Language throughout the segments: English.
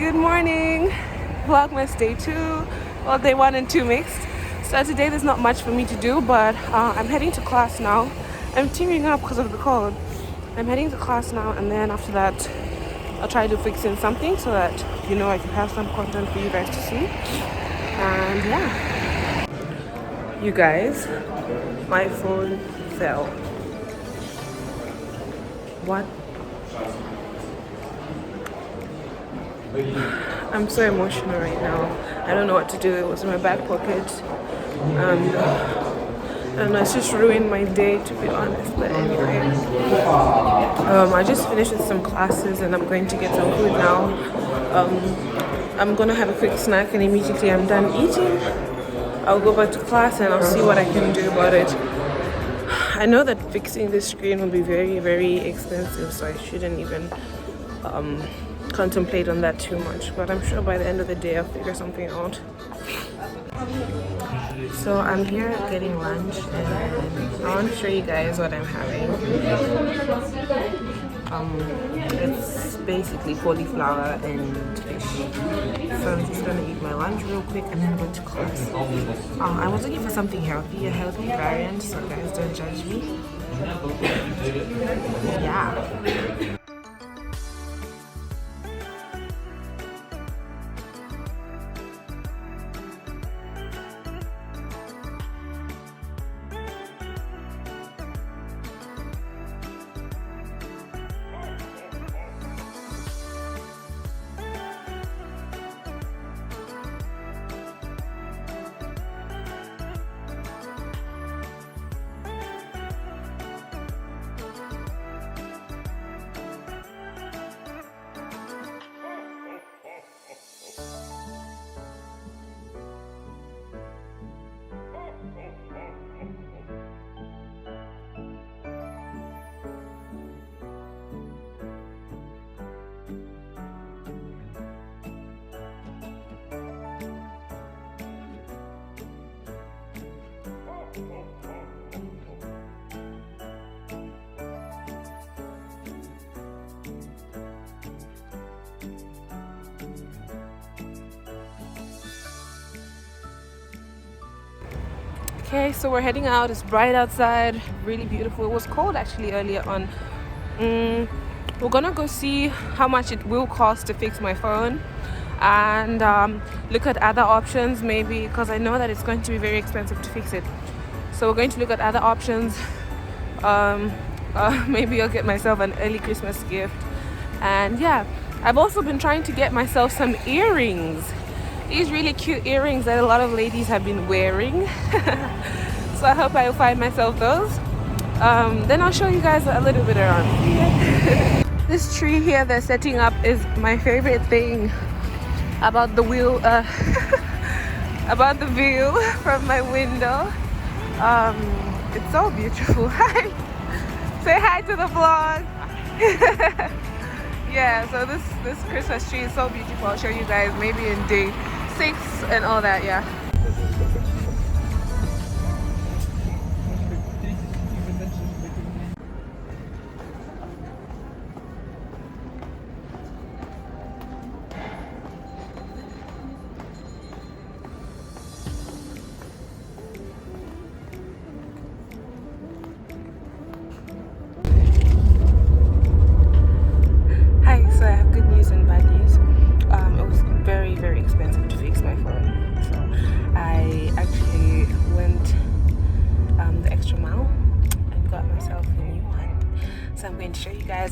Good morning. Vlogmas day 2. Well, day 1 and 2 mixed. So today there's not much for me to do, but I'm heading to class now. I'm tearing up because of the cold. I'm heading to class now, and then after that I'll try to fix in something so that I can have some content for you guys to see. And yeah, you guys, my phone fell. What? I'm so emotional right now. I don't know what to do. It was in my back pocket. And it's just ruined my day, to be honest. But anyway, I just finished with some classes and I'm going to get some food now. I'm gonna have a quick snack and immediately I'm done eating, I'll go back to class and I'll see what I can do about it. I know that fixing this screen will be very, very expensive, so I shouldn't even contemplate on that too much, but I'm sure by the end of the day I'll figure something out. So I'm here getting lunch and I want to show you guys what I'm having. It's basically cauliflower and fish. So I'm just gonna eat my lunch real quick and then go to class. I was looking for something healthy, a healthy variant, so guys don't judge me. Yeah. Okay, so we're heading out. It's bright outside, really beautiful. It was cold actually earlier on. We're gonna go see how much it will cost to fix my phone and look at other options, maybe, because I know that it's going to be very expensive to fix it. So we're going to look at other options. Maybe I'll get myself an early Christmas gift. And yeah, I've also been trying to get myself some earrings. These really cute earrings that a lot of ladies have been wearing. So I hope I'll find myself those. Then I'll show you guys a little bit around. This tree here they're setting up is my favorite thing about the wheel, about the view from my window. It's so beautiful. Hi, say hi to the vlog. Yeah, so this Christmas tree is so beautiful. I'll show you guys maybe in day 6 and all that. Yeah.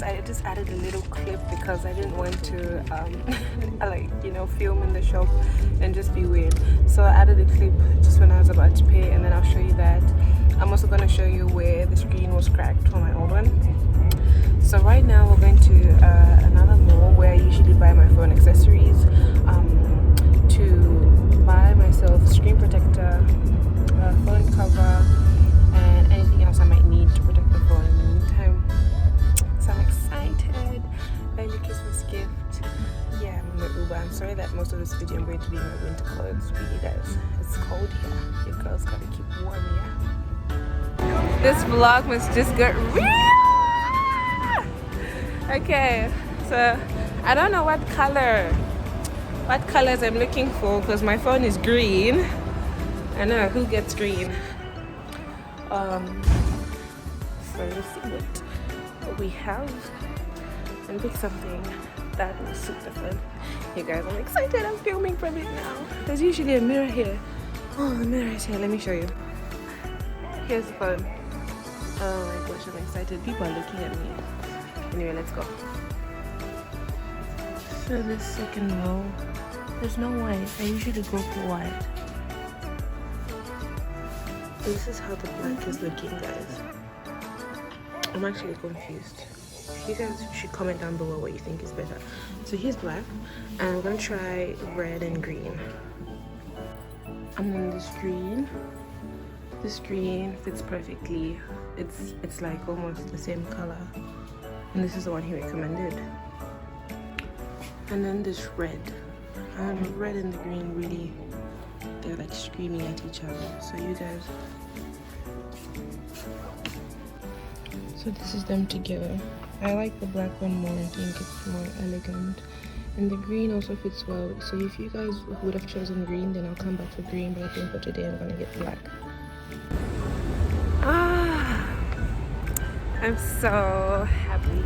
I just added a little clip because I didn't want to film in the shop and just be weird. So I added a clip just when I was about to pay, and then I'll show you that. I'm also going to show you where the screen was cracked for my old one. So right now we're going to another mall where I usually buy my phone accessories, to buy myself a screen protector, a phone cover, and anything else I might need to protect the phone in the meantime. So I'm excited. Early Christmas gift. Yeah, I'm in the Uber. I'm sorry that most of this video I'm going to be in my winter clothes. Really guys, it's cold here. Your girls gotta keep warm, yeah? This vlogmas just got real. Okay, so I don't know what color what colors I'm looking for because my phone is green. I know who gets green. So let's see what we have and pick something that will suit the phone. You guys, I'm excited. I'm filming from it now. There's usually a mirror here. Oh, the mirror is here. Let me show you. Here's the phone. Oh my gosh, I'm excited. People are looking at me. Anyway, let's go. So this second row, there's no white. I usually go for white. This is how the black is looking, guys. I'm actually confused. You guys should comment down below what you think is better. So here's black, and I'm gonna try red and green. And then this green fits perfectly. It's like almost the same color, and this is the one he recommended. And then this red, red and the green really, they're like screaming at each other. So you guys, so this is them together. I like the black one more. I think it's more elegant, and the green also fits well. So if you guys would have chosen green, then I'll come back for green, but I think for today I'm gonna get black. I'm so happy.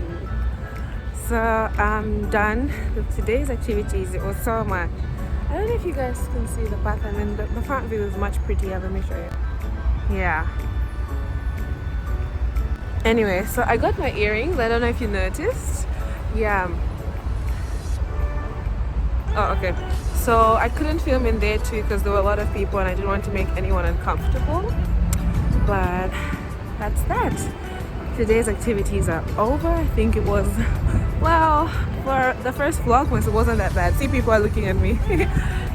So I'm done with today's activities. It was so much. I don't know if you guys can see the back. I mean, the front view is much prettier. Let me show you. Yeah. Anyway, so I got my earrings. I don't know if you noticed. Yeah. Oh, okay. So I couldn't film in there too because there were a lot of people and I didn't want to make anyone uncomfortable. But that's that. Today's activities are over. I think it was, well, for the first vlogmas, it wasn't that bad. See, people are looking at me.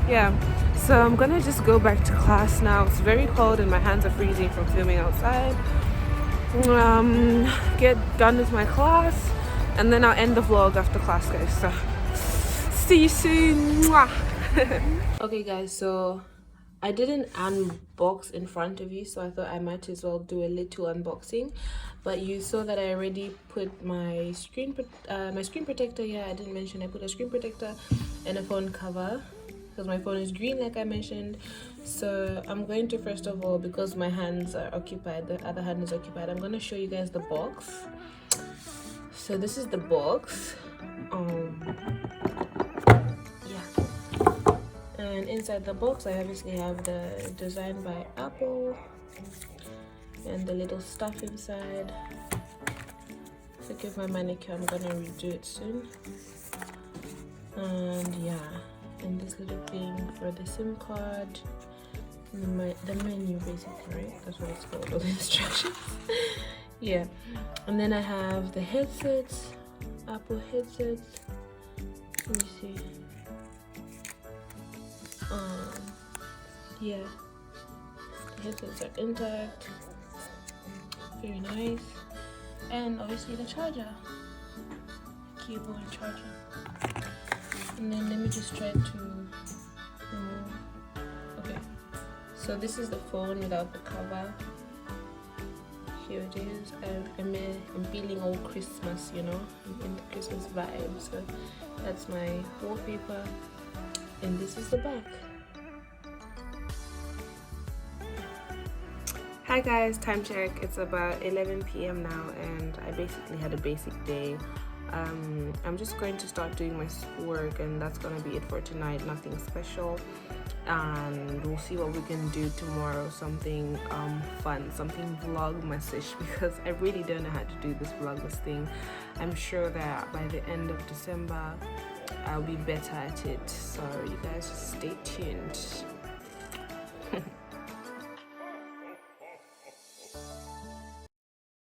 Yeah. So I'm gonna just go back to class now. It's very cold and my hands are freezing from filming outside. Get done with my class and then I'll end the vlog after class, guys. So see you soon. Mwah. Okay guys, so I didn't unbox in front of you, so I thought I might as well do a little unboxing. But you saw that I already put my screen protector here. I didn't mention I put a screen protector and a phone cover because my phone is green like I mentioned. So I'm going to, first of all, because my hands are occupied, the other hand is occupied, I'm going to show you guys the box. So this is the box. Yeah. And inside the box I obviously have the design by Apple and the little stuff inside. Look at my manicure, I'm gonna redo it soon. And yeah, and this little thing for the SIM card, and the menu basically, right? That's what it's called, all the instructions. Yeah, and then I have the headsets, Apple headsets. Let me see. Yeah, the headsets are intact, very nice, and obviously the charger, cable and charger. And then let me just try to remove. Okay, so this is the phone without the cover. Here it is. I'm feeling all Christmas, you know, I'm in the Christmas vibe. So that's my wallpaper, and this is the back. Hi guys, time check. It's about 11 p.m. now and I basically had a basic day. I'm just going to start doing my schoolwork and that's gonna be it for tonight. Nothing special, and we'll see what we can do tomorrow. Something fun, something vlogmas-ish, because I really don't know how to do this vlogmas thing. I'm sure that by the end of December I'll be better at it, so you guys stay tuned.